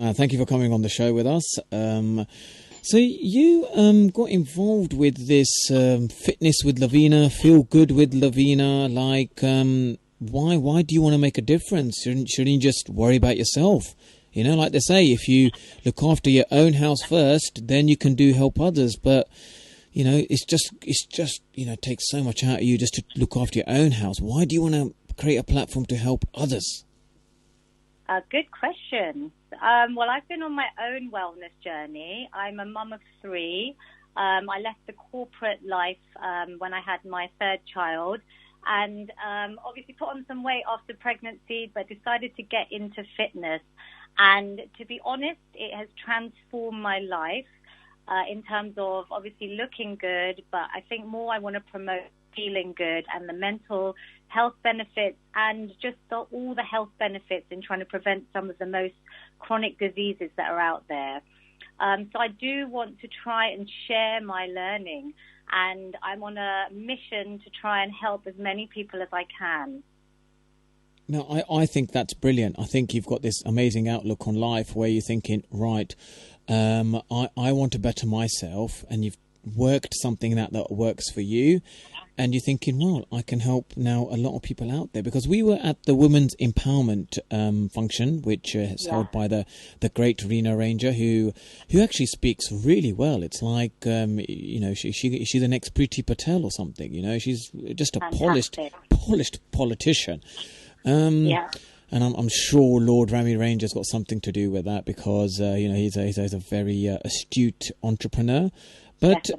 Thank you for coming on the show with us. So you got involved with this fitness with Lavina, feel good with Lavina. Why do you want to make a difference? Shouldn't you just worry about yourself? You know, like they say, if you look after your own house first, then you can help others. But you know, it's just takes so much out of you just to look after your own house. Why do you want to create a platform to help others? Good question. Well, I've been on my own wellness journey. I'm a mum of three. I left the corporate life when I had my third child, and obviously put on some weight after pregnancy, but decided to get into fitness. And to be honest, it has transformed my life in terms of obviously looking good, but I think more I want to promote feeling good and the mental health benefits and just all the health benefits in trying to prevent some of the most chronic diseases that are out there. So I do want to try and share my learning, and I'm on a mission to try and help as many people as I can. No, I think that's brilliant. I think you've got this amazing outlook on life where you're thinking, right, I want to better myself, and you've worked something that works for you. And you're thinking, well, I can help now a lot of people out there, because we were at the Women's Empowerment function, which is held by the great Rena Ranger, who actually speaks really well. It's like, she's the next Priti Patel or something. You know, she's just a polished politician. And I'm sure Lord Rami Ranger's got something to do with that, because he's a very astute entrepreneur. But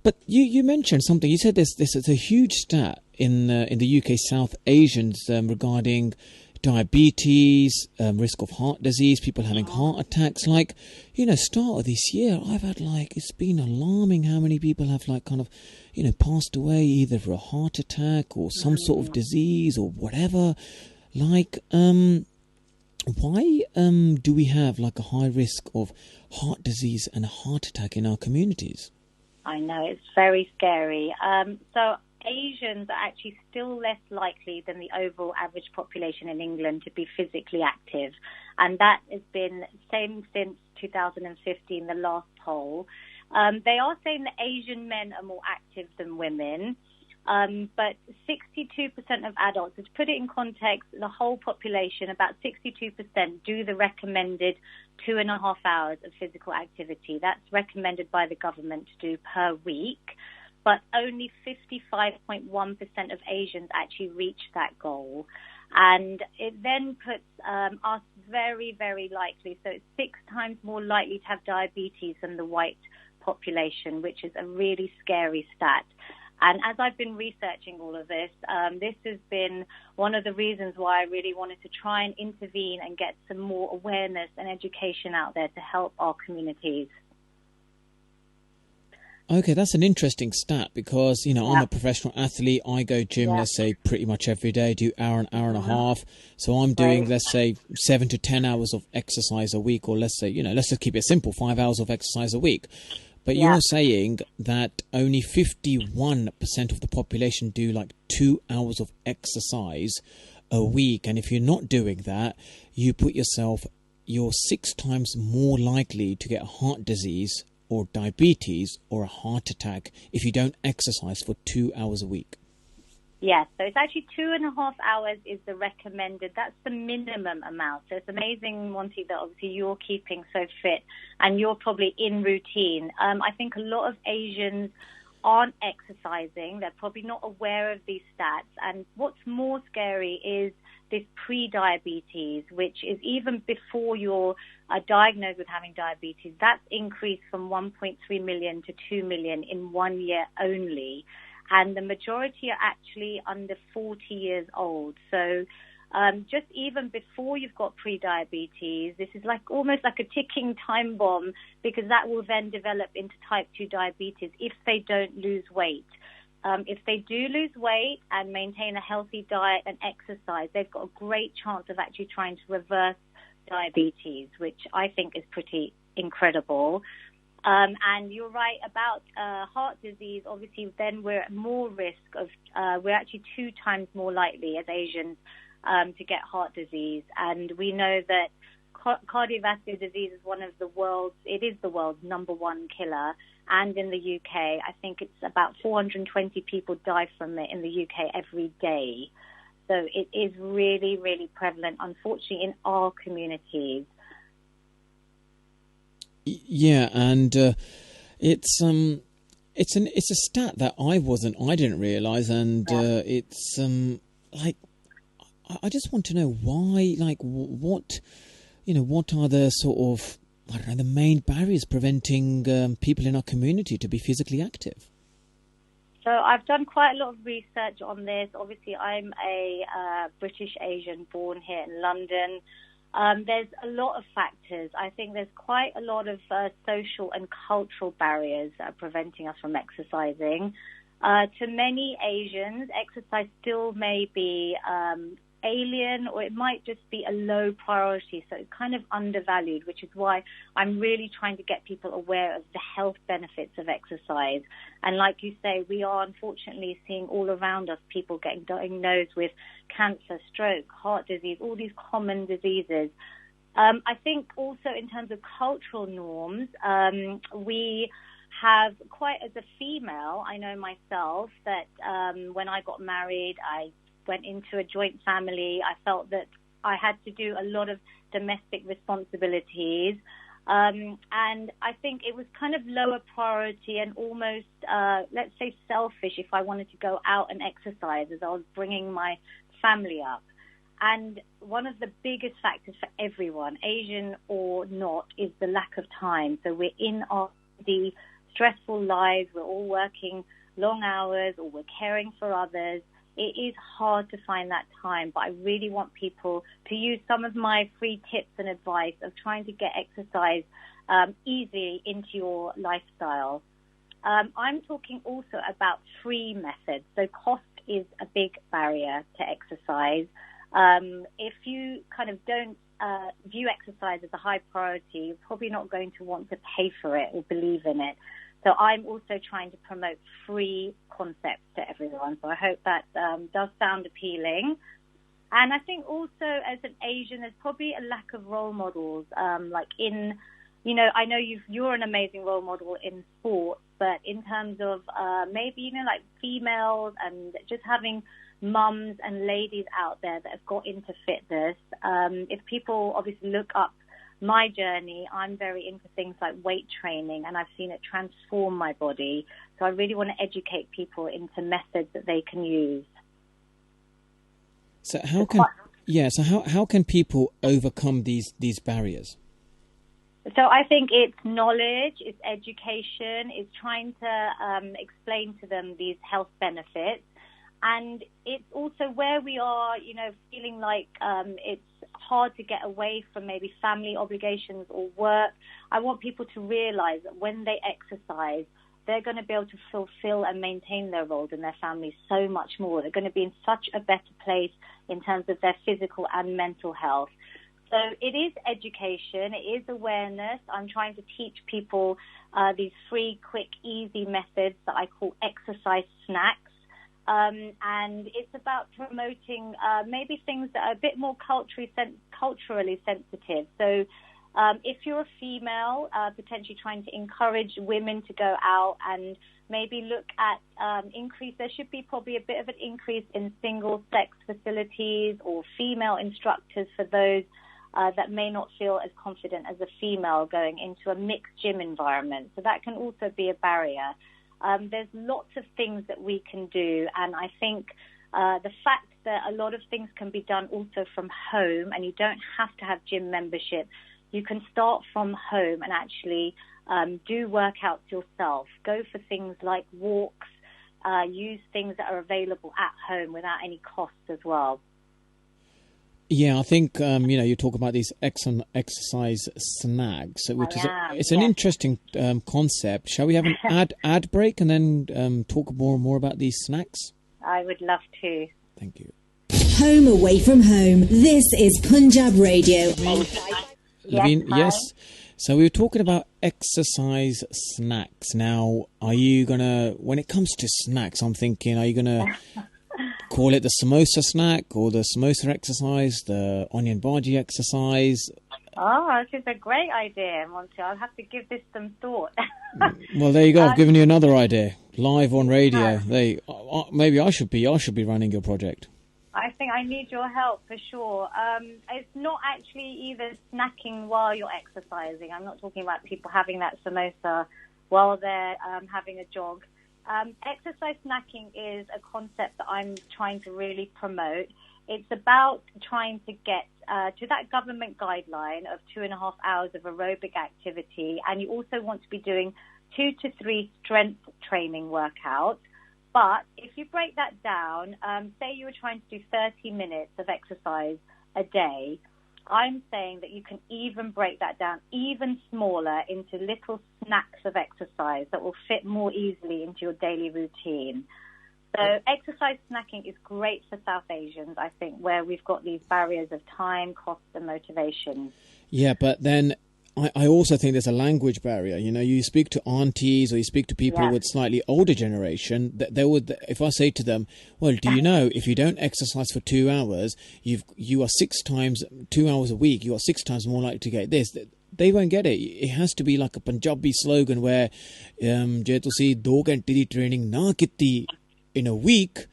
But you mentioned something. You said this is a huge stat in the UK South Asians regarding diabetes, risk of heart disease, people having heart attacks. Start of this year, I've had it's been alarming how many people have passed away either for a heart attack or some sort of disease or whatever. Why do we have a high risk of heart disease and a heart attack in our communities? I know, it's very scary. So Asians are actually still less likely than the overall average population in England to be physically active. And that has been the same since 2015, the last poll. They are saying that Asian men are more active than women. But 62% of adults, to put it in context, the whole population, about 62% do the recommended 2.5 hours of physical activity. That's recommended by the government to do per week. But only 55.1% of Asians actually reach that goal. And it then puts us very, very likely, so it's 6 times more likely to have diabetes than the white population, which is a really scary stat. And as I've been researching all of this, this has been one of the reasons why I really wanted to try and intervene and get some more awareness and education out there to help our communities. Okay, that's an interesting stat, because, I'm a professional athlete. I go gym, let's say, pretty much every day, do hour and a half. So I'm doing, let's say, 7 to 10 hours of exercise a week, or let's say, let's just keep it simple, 5 hours of exercise a week. But you're saying that only 51% of the population do 2 hours of exercise a week. And if you're not doing that, you're 6 times more likely to get heart disease or diabetes or a heart attack if you don't exercise for 2 hours a week. Yes, so it's actually 2.5 hours is the recommended. That's the minimum amount. So it's amazing, Monty, that obviously you're keeping so fit and you're probably in routine. I think a lot of Asians aren't exercising. They're probably not aware of these stats. And what's more scary is this pre-diabetes, which is even before you're diagnosed with having diabetes. That's increased from 1.3 million to 2 million in 1 year only. And the majority are actually under 40 years old. So just even before you've got pre-diabetes, this is almost like a ticking time bomb, because that will then develop into type 2 diabetes if they don't lose weight. If they do lose weight and maintain a healthy diet and exercise, they've got a great chance of actually trying to reverse diabetes, which I think is pretty incredible. And you're right about heart disease. Obviously, then we're at more risk of, we're actually 2 times more likely as Asians to get heart disease. And we know that cardiovascular disease is it is the world's number one killer. And in the UK, I think it's about 420 people die from it in the UK every day. So it is really, really prevalent, unfortunately, in our communities. Yeah, and it's a stat that I didn't realise, and it's like, I just want to know why, like, what are the sort of, I don't know, the main barriers preventing people in our community to be physically active? So I've done quite a lot of research on this. Obviously, I'm a British Asian born here in London. There's a lot of factors. I think there's quite a lot of social and cultural barriers that are preventing us from exercising. To many Asians, exercise still may be alien, or it might just be a low priority, so it's kind of undervalued, which is why I'm really trying to get people aware of the health benefits of exercise. And like you say, we are unfortunately seeing all around us people getting diagnosed with cancer, stroke, heart disease, all these common diseases. I think also in terms of cultural norms, we have quite, as a female, I know myself that when I got married, I went into a joint family. I felt that I had to do a lot of domestic responsibilities. And I think it was kind of lower priority and almost, let's say, selfish if I wanted to go out and exercise as I was bringing my family up. And one of the biggest factors for everyone, Asian or not, is the lack of time. So we're in the stressful lives, we're all working long hours, or we're caring for others. It is hard to find that time, but I really want people to use some of my free tips and advice of trying to get exercise easily into your lifestyle. I'm talking also about free methods. So cost is a big barrier to exercise. If you kind of don't view exercise as a high priority, you're probably not going to want to pay for it or believe in it. So I'm also trying to promote free concepts to everyone. So I hope that does sound appealing. And I think also as an Asian, there's probably a lack of role models. I know you're an amazing role model in sports, but in terms of maybe, like females and just having mums and ladies out there that have got into fitness, if people obviously look up my journey, I'm very into things like weight training, and I've seen it transform my body. So I really want to educate people into methods that they can use. So how can people overcome these barriers? So I think it's knowledge, it's education, it's trying to explain to them these health benefits. And it's also where we are, feeling like it's hard to get away from maybe family obligations or work. I want people to realize that when they exercise, they're going to be able to fulfill and maintain their roles in their families so much more. They're going to be in such a better place in terms of their physical and mental health. So it is education, it is awareness. I'm trying to teach people these free, quick, easy methods that I call exercise snacks. And it's about promoting maybe things that are a bit more culturally sensitive. So if you're a female, potentially trying to encourage women to go out and maybe look at there should be probably a bit of an increase in single-sex facilities or female instructors for those that may not feel as confident as a female going into a mixed gym environment. So that can also be a barrier. There's lots of things that we can do, and I think the fact that a lot of things can be done also from home, and you don't have to have gym membership. You can start from home and actually do workouts yourself. Go for things like walks, use things that are available at home without any cost as well. Yeah, I think, you talk about these exercise snags, which is an interesting concept. Shall we have an ad break and then talk more about these snacks? I would love to. Thank you. Home away from home. This is Punjab Radio. Yes. So we were talking about exercise snacks. Now, are you going to, when it comes to snacks, I'm thinking, are you going to call it the samosa snack or the samosa exercise, the onion bhaji exercise? Oh, this is a great idea, Monty. I'll have to give this some thought. Well, there you go. I've given you another idea. Live on radio. Maybe I should be running your project. I think I need your help for sure. It's not actually even snacking while you're exercising. I'm not talking about people having that samosa while they're having a jog. Exercise snacking is a concept that I'm trying to really promote. It's about trying to get to that government guideline of 2.5 hours of aerobic activity, and you also want to be doing 2 to 3 strength training workouts. But if you break that down, say you were trying to do 30 minutes of exercise a day, I'm saying that you can even break that down even smaller into little snacks of exercise that will fit more easily into your daily routine. So exercise snacking is great for South Asians, I think, where we've got these barriers of time, cost and motivation. Yeah, but then I also think there's a language barrier. You know, you speak to aunties or you speak to people with slightly older generation, that they would, if I say to them, well, do you know if you don't exercise for 2 hours, you are 6 times, 2 hours a week, you are 6 times more likely to get this. They won't get it. It has to be like a Punjabi slogan where je tusi 2 ਘੰਟੇ ਦੀ training na ਕੀਤੀ in a week,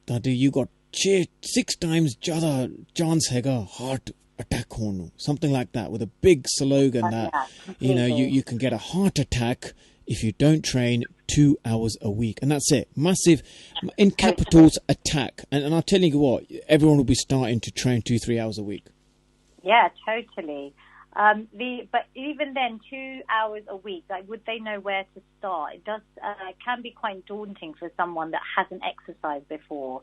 that you got 6 times ज़्यादा chance हैगा heart attack होने, something like that, with a big slogan that you can get a heart attack if you don't train 2 hours a week, and that's it. Massive in capitals attack, and I'm telling you what, everyone will be starting to train 2-3 hours a week. Yeah, totally. But even then, 2 hours a week, like, would they know where to start? It can be quite daunting for someone that hasn't exercised before.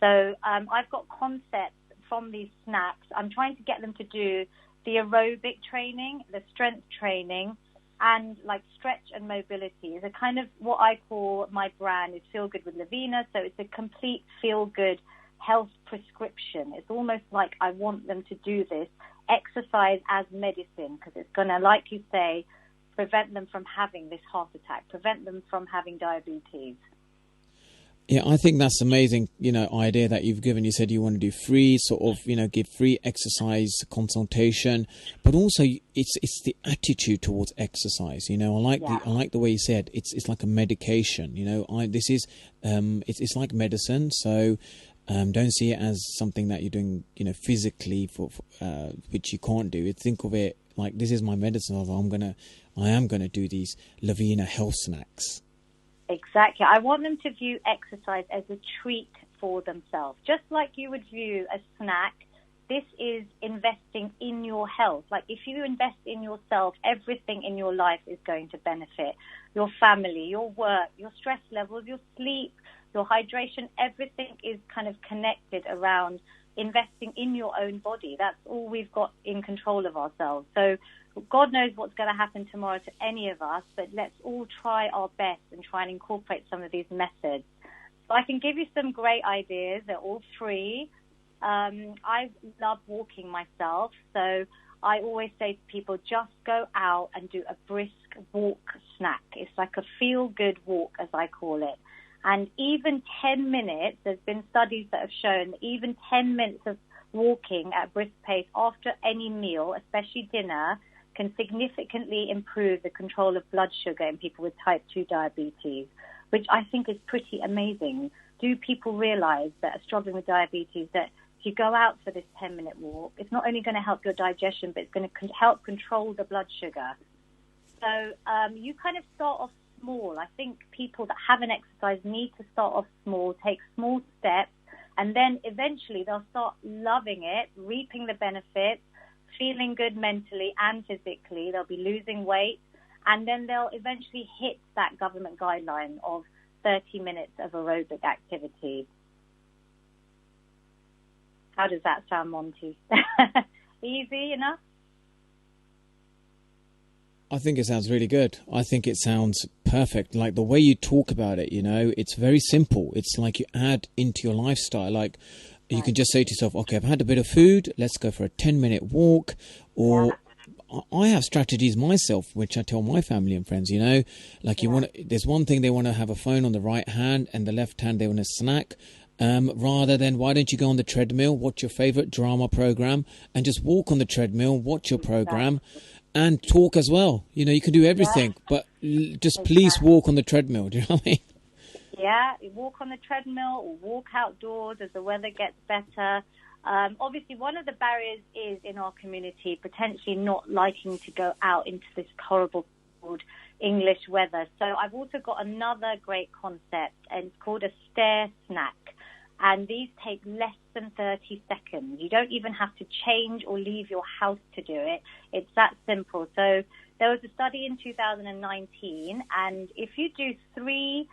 So I've got concepts from these snacks. I'm trying to get them to do the aerobic training, the strength training, and like stretch and mobility. Is a kind of what I call, my brand is Feel Good with Lavina. So it's a complete feel good health prescription. It's almost like I want them to do this exercise as medicine, because it's going to, like you say, prevent them from having this heart attack, prevent them from having diabetes. Yeah, I think that's amazing, idea that you've given. You said you want to do free, sort of, give free exercise consultation, but also it's the attitude towards exercise. I like the way you said it's like a medication. It's like medicine. So don't see it as something that you're doing, physically for which you can't do. Think of it like, this is my medicine. I am gonna do these Lavina health snacks. Exactly. I want them to view exercise as a treat for themselves. Just like you would view a snack, this is investing in your health. Like, if you invest in yourself, everything in your life is going to benefit. Your family, your work, your stress levels, your sleep, your hydration, everything is kind of connected around investing in your own body. That's all we've got in control of ourselves. So God knows what's going to happen tomorrow to any of us, but let's all try our best and try and incorporate some of these methods. So I can give you some great ideas. They're all free. I love walking myself, so I always say to people, just go out and do a brisk walk snack. It's like a feel-good walk, as I call it. And even 10 minutes, there's been studies that have shown that even 10 minutes of walking at brisk pace after any meal, especially dinner, can significantly improve the control of blood sugar in people with type 2 diabetes, which I think is pretty amazing. Do people realize that are struggling with diabetes, that if you go out for this 10-minute walk, it's not only going to help your digestion, but it's going to help control the blood sugar. So you kind of start off small. I think people that haven't exercised need to start off small, take small steps, and then eventually they'll start loving it, reaping the benefits, feeling good mentally and physically. They'll be losing weight, and then they'll eventually hit that government guideline of 30 minutes of aerobic activity. How does that sound, Monty? Easy enough? I think it sounds really good. I think it sounds perfect. Like the way you talk about it, it's very simple. It's like you add into your lifestyle. Like, you can just say to yourself, okay, I've had a bit of food, let's go for a 10-minute walk. Or I have strategies myself, which I tell my family and friends, like there's one thing, they want to have a phone on the right hand and the left hand they want to snack. rather than why don't you go on the treadmill, watch your favorite drama program, and just walk on the treadmill, watch your program, and talk as well. You know, you can do everything, but just please walk on the treadmill. Do you know what I mean? Yeah, you walk on the treadmill or walk outdoors as the weather gets better. Obviously, one of the barriers is in our community potentially not liking to go out into this horrible cold English weather. So I've also got another great concept, and it's called a stair snack. And these take less than 30 seconds. You don't even have to change or leave your house to do it. It's that simple. So there was a study in 2019, and if you do 3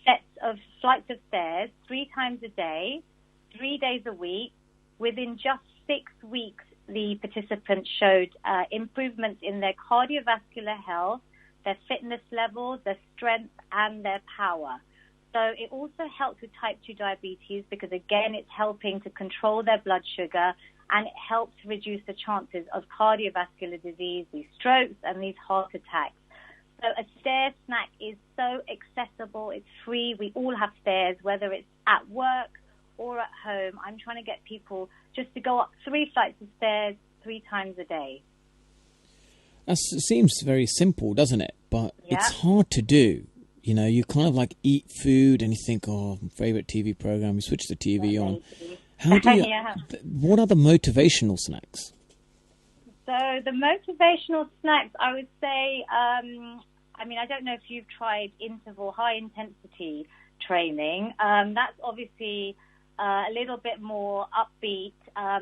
sets of flights of stairs 3 times a day, 3 days a week, within just 6 weeks, the participants showed improvements in their cardiovascular health, their fitness levels, their strength, and their power. So it also helps with type 2 diabetes because, again, it's helping to control their blood sugar, and it helps reduce the chances of cardiovascular disease, these strokes, and these heart attacks. So a stair snack is so accessible. It's free. We all have stairs, whether it's at work or at home. I'm trying to get people just to go up 3 flights of stairs 3 times a day. That seems very simple, doesn't it? But it's hard to do. You know, you kind of like eat food and you think, oh, my favorite TV program, you switch the TV on. How do you, what are the motivational snacks? So the motivational snacks, I would say, I mean, I don't know if you've tried interval high-intensity training. That's obviously a little bit more upbeat.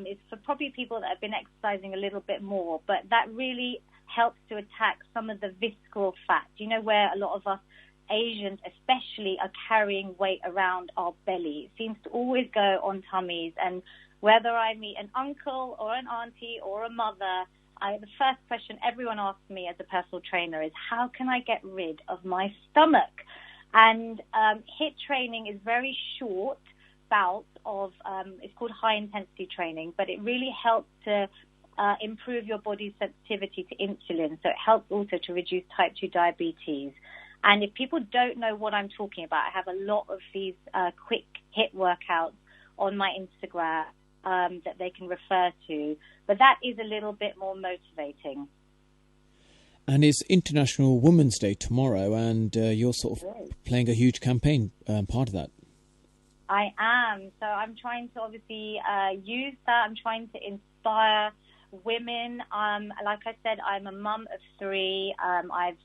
It's for probably people that have been exercising a little bit more, but that really helps to attack some of the visceral fat. You know, where a lot of us Asians especially are carrying weight around our belly. It seems to always go on tummies, and whether I meet an uncle or an auntie or a mother, the first question everyone asks me as a personal trainer is, how can I get rid of my stomach? And HIIT training is very short bouts of, it's called high-intensity training, but it really helps to improve your body's sensitivity to insulin. So it helps also to reduce type 2 diabetes. And if people don't know what I'm talking about, I have a lot of these quick HIIT workouts on my Instagram that they can refer to. But that is a little bit more motivating. And it's International Women's Day tomorrow, and you're sort of playing a huge campaign part of that. I am. So I'm trying to obviously use that. I'm trying to inspire women. Like I said, I'm a mum of 3. I've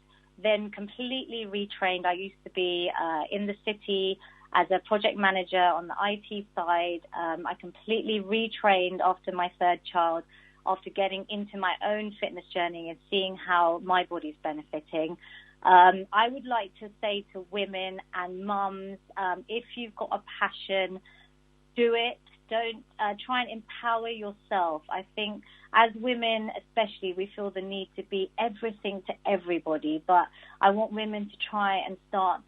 then completely retrained. I used to be in the city as a project manager on the IT side. I completely retrained after my 3rd child, after getting into my own fitness journey and seeing how my body's benefiting. I would like to say to women and mums, if you've got a passion, do it. Don't try and empower yourself. I think as women especially, we feel the need to be everything to everybody, but I want women to try and start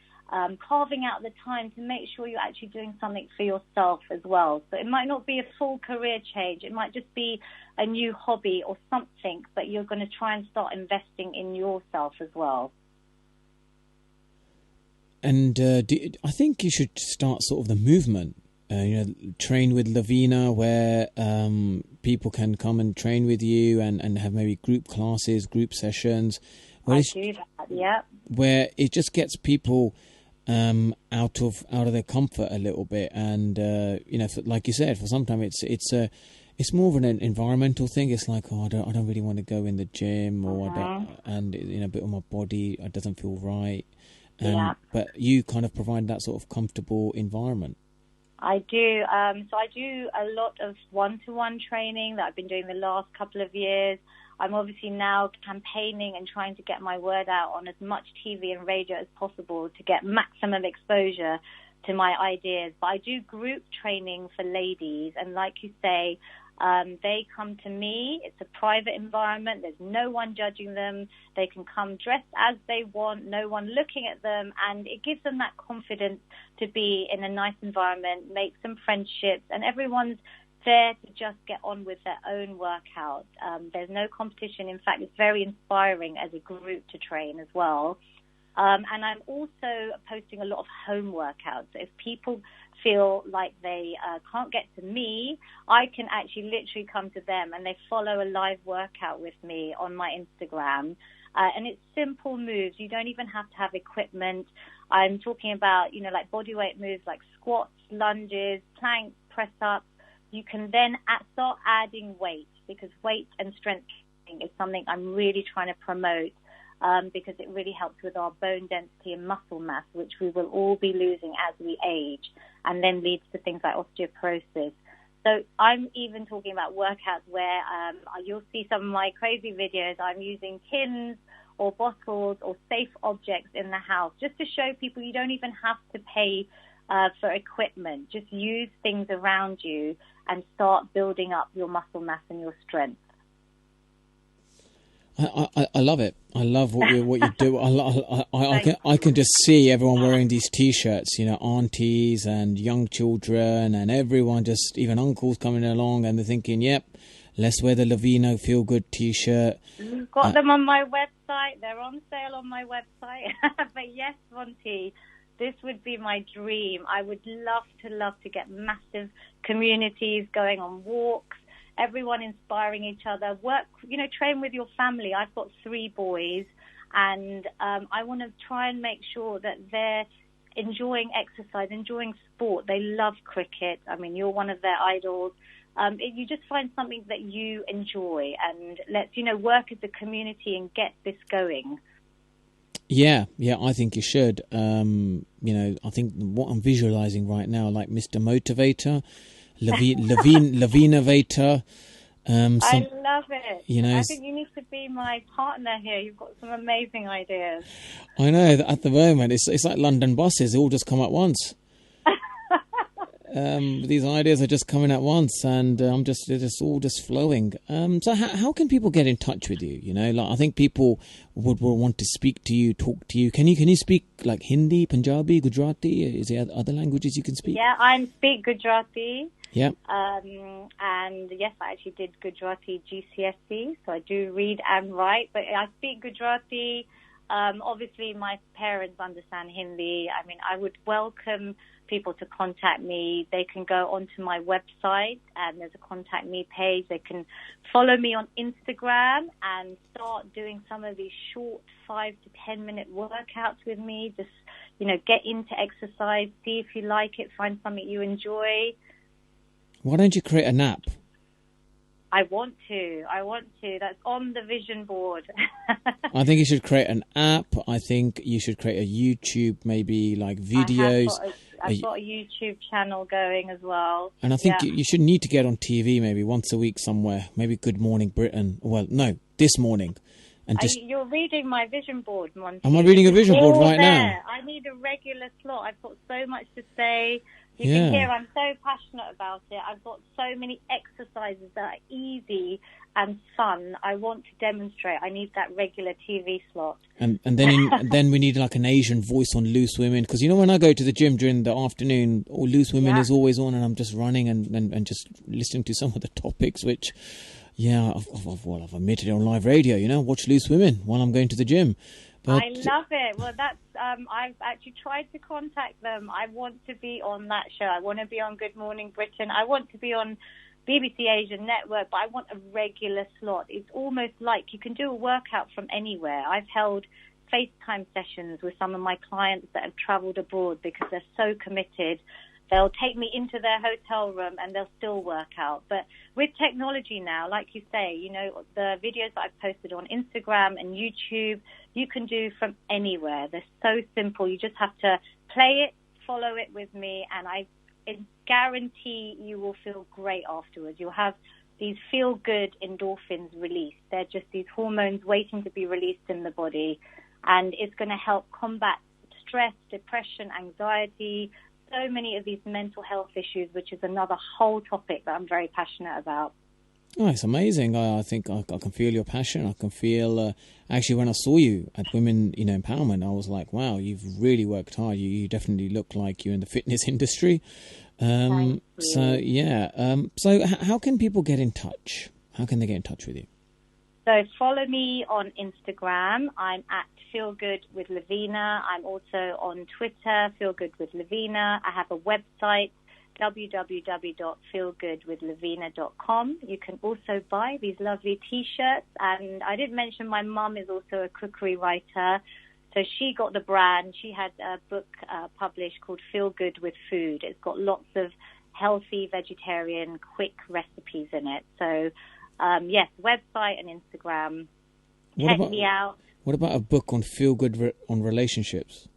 carving out the time to make sure you're actually doing something for yourself as well. So it might not be a full career change. It might just be a new hobby or something, but you're going to try and start investing in yourself as well. And I think you should start sort of the movement. Train with Lavina, where people can come and train with you and have maybe group classes, group sessions. I do that, yeah. Where it just gets people out of their comfort a little bit, and like you said, for some time it's more of an environmental thing. It's like, I don't really want to go in the gym, or I don't, and a bit of my body, it doesn't feel right. But you kind of provide that sort of comfortable environment. I do. So I do a lot of one-to-one training that I've been doing the last couple of years. I'm obviously now campaigning and trying to get my word out on as much TV and radio as possible to get maximum exposure to my ideas. But I do group training for ladies, and like you say, they come to me. It's a private environment. There's no one judging them. They can come dressed as they want, no one looking at them, and it gives them that confidence to be in a nice environment, make some friendships, and everyone's there to just get on with their own workout. There's no competition. In fact, it's very inspiring as a group to train as well. And I'm also posting a lot of home workouts. So if people feel like they can't get to me, I can actually literally come to them, and they follow a live workout with me on my Instagram. And it's simple moves. You don't even have to have equipment. I'm talking about, like bodyweight moves like squats, lunges, planks, press-ups. You can then start adding weight, because weight and strength training is something I'm really trying to promote, because it really helps with our bone density and muscle mass, which we will all be losing as we age, and then leads to things like osteoporosis. So I'm even talking about workouts where you'll see some of my crazy videos. I'm using tins or bottles or safe objects in the house, just to show people you don't even have to pay for equipment. Just use things around you and start building up your muscle mass and your strength. I love it. I love what you do. I can just see everyone wearing these T-shirts, aunties and young children and everyone, just even uncles coming along, and they're thinking, yep, let's wear the Lavina Feel Good T-shirt. You've got them on my website. They're on sale on my website. But yes, Monty, this would be my dream. I would love to get massive communities going on walks, everyone inspiring each other, work, train with your family. I've got 3 boys, and I want to try and make sure that they're enjoying exercise, enjoying sport. They love cricket. I mean, you're one of their idols. You just find something that you enjoy, and let's, work as a community and get this going. Yeah, I think you should. I think what I'm visualizing right now, like Mr. Motivator, Lavinovator. I love it. I think you need to be my partner here. You've got some amazing ideas. I know. At the moment, it's like London buses. They all just come at once. These ideas are just coming at once, and they're just all flowing. So how can people get in touch with you? I think people would want to speak to you, talk to you. Can you speak like Hindi, Punjabi, Gujarati? Is there other languages you can speak? Yeah, I speak Gujarati. Yeah. And yes, I actually did Gujarati GCSE, so I do read and write. But I speak Gujarati. Obviously, my parents understand Hindi. I mean, I would welcome people to contact me. They can go onto my website, and there's a contact me page. They can follow me on Instagram and start doing some of these short 5 to 10 minute workouts with me. Just, get into exercise, see if you like it, find something you enjoy. Why don't you create an app? I want to. That's on the vision board. I think you should create an app. I think you should create a YouTube, maybe like videos. I've got a YouTube channel going as well. And I think you should need to get on TV maybe once a week somewhere. Maybe Good Morning Britain. Well, no, This Morning. And you're reading my vision board, Monty. Am I reading a vision board right now? I need a regular slot. I've got so much to say. You can hear I'm so passionate about it. I've got so many exercises that are easy and fun. I want to demonstrate. I need that regular TV slot. And then we need like an Asian voice on Loose Women, because when I go to the gym during the afternoon, Loose Women is always on, and I'm just running and just listening to some of the topics, which I've admitted it on live radio. Watch Loose Women while I'm going to the gym. But I love it. Well, that's I've actually tried to contact them. I want to be on that show. I want to be on Good Morning Britain. I want to be on BBC Asian Network, but I want a regular slot. It's almost like you can do a workout from anywhere. I've held FaceTime sessions with some of my clients that have traveled abroad because they're so committed. They'll take me into their hotel room and they'll still work out. But with technology now, like you say, the videos that I've posted on Instagram and YouTube, you can do from anywhere. They're so simple. You just have to play it, follow it with me, and I guarantee you will feel great afterwards. You'll have these feel-good endorphins released. They're just these hormones waiting to be released in the body, and it's going to help combat stress, depression, anxiety, so many of these mental health issues, which is another whole topic that I'm very passionate about. Oh, it's amazing. I think I can feel your passion. I can feel, actually, when I saw you at Women Empowerment, I was like, wow, you've really worked hard. You definitely look like you're in the fitness industry. So how can people get in touch? How can they get in touch with you? So follow me on Instagram. I'm at feelgoodwithlavina. I'm also on Twitter, feelgoodwithlavina. I have a website, www.feelgoodwithlavina.com. You can also buy these lovely T-shirts. And I did mention my mum is also a cookery writer. So she got the brand. She had a book published called Feel Good with Food. It's got lots of healthy, vegetarian, quick recipes in it. So, yes, website and Instagram. Check me out. What about a book on feel good on relationships?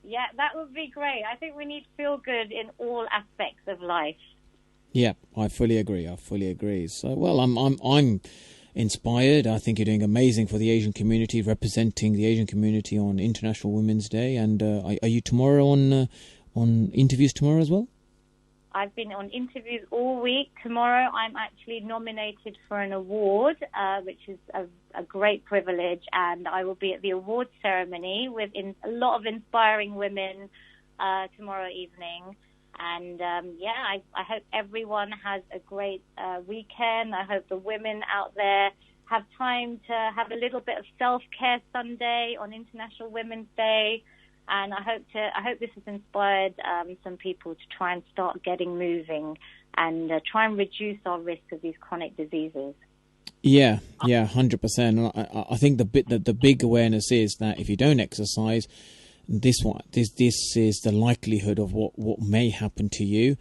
Yeah, that would be great. I think we need feel good in all aspects of life. Yeah, I fully agree. So, well, I'm inspired. I think you're doing amazing for the Asian community, representing the Asian community on International Women's Day. And are you tomorrow on interviews tomorrow as well? I've been on interviews all week. Tomorrow I'm actually nominated for an award, which is a great privilege, and I will be at the awards ceremony with a lot of inspiring women tomorrow evening. And I hope everyone has a great weekend. I hope the women out there have time to have a little bit of self-care Sunday on International Women's Day. And I hope this has inspired some people to try and start getting moving and try and reduce our risk of these chronic diseases. Yeah, 100%. I think the big awareness is that if you don't exercise, this is the likelihood of what may happen to you.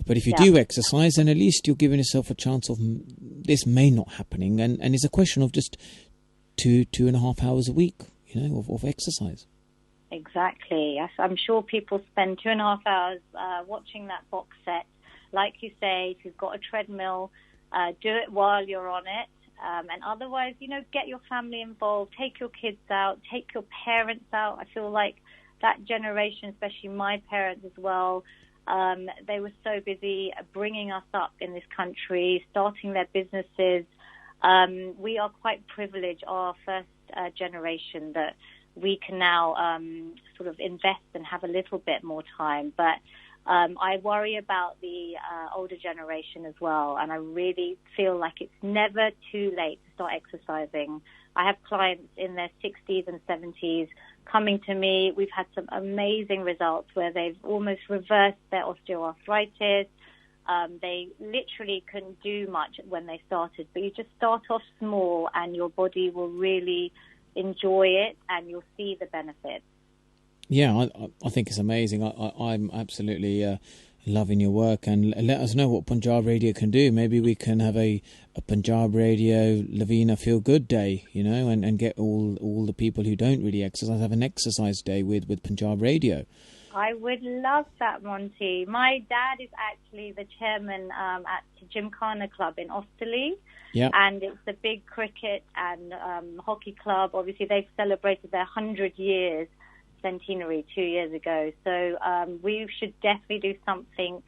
But if you do exercise, then at least you're giving yourself a chance of this may not happening. And it's a question of just 2.5 hours a week, of exercise. Exactly. Yes, I'm sure people spend 2.5 hours watching that box set. Like you say, if you've got a treadmill, do it while you're on it. And otherwise, get your family involved, take your kids out, take your parents out. I feel like that generation, especially my parents as well, they were so busy bringing us up in this country, starting their businesses. We are quite privileged, our first generation, that we can now sort of invest and have a little bit more time. But I worry about the older generation as well, and I really feel like it's never too late to start exercising. I have clients in their 60s and 70s coming to me. We've had some amazing results where they've almost reversed their osteoarthritis. They literally couldn't do much when they started, but you just start off small and your body will really enjoy it and you'll see the benefits. Yeah, I think it's amazing. I'm absolutely loving your work, and let us know what Punjab Radio can do. Maybe we can have a Punjab Radio Lavina Feel Good Day, and get all the people who don't really exercise, have an exercise day with Punjab Radio. I would love that, Monty. My dad is actually the chairman at Gymkhana Club in Osterley. Yeah. And it's a big cricket and hockey club. Obviously, they've celebrated their 100 years centenary 2 years ago. So we should definitely do something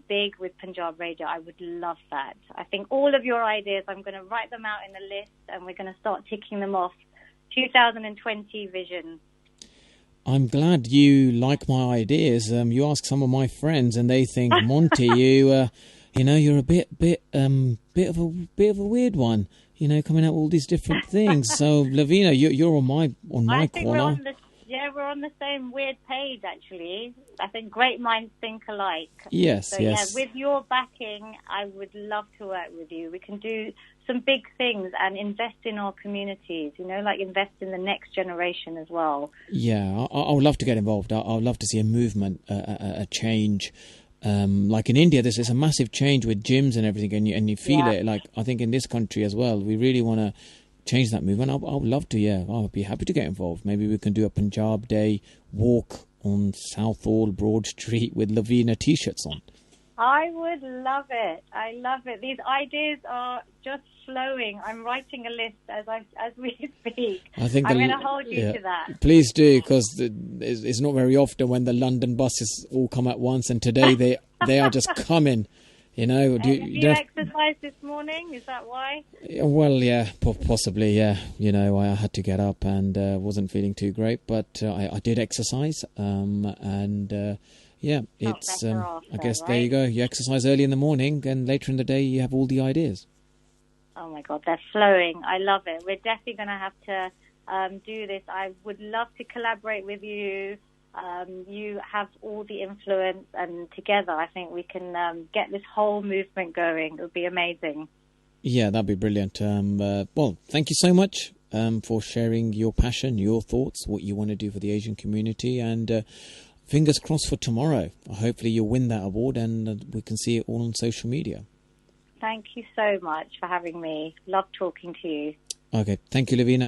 big with Punjab Radio. I would love that. I think all of your ideas, I'm going to write them out in a list and we're going to start ticking them off. 2020 vision. I'm glad you like my ideas. You ask some of my friends and they think, Monty, you're a bit of a weird one. Coming out with all these different things. So, Lavina, you're on my corner. We're on the same weird page, actually. I think great minds think alike. Yes, so, yes. Yeah, with your backing, I would love to work with you. We can do some big things and invest in our communities, like invest in the next generation as well. Yeah, I would love to get involved. I would love to see a movement, a change. Like in India, there's a massive change with gyms and everything, and you feel it. Like I think in this country as well, we really want to change that movement. I would love to. Yeah, I would be happy to get involved. Maybe we can do a Punjab Day walk on Southall Broad Street with Lavina T-shirts on. I would love it. I love it. These ideas are just flowing. I'm writing a list as we speak. I'm going to hold you to that. Please do, because it's not very often when the London buses all come at once, and today they are just coming. Did you exercise this morning? Is that why? Well, yeah, possibly, yeah. I had to get up and wasn't feeling too great, but I did exercise, yeah, it's. I guess there you go. You exercise early in the morning, and later in the day you have all the ideas. Oh my God, they're flowing. I love it. We're definitely going to have to do this. I would love to collaborate with you. You have all the influence, and together I think we can get this whole movement going. It would be amazing. Yeah, that'd be brilliant. Well, thank you so much for sharing your passion, your thoughts, what you want to do for the Asian community, and fingers crossed for tomorrow. Hopefully you'll win that award and we can see it all on social media. Thank you so much for having me. Love talking to you. Okay, thank you, Lavina.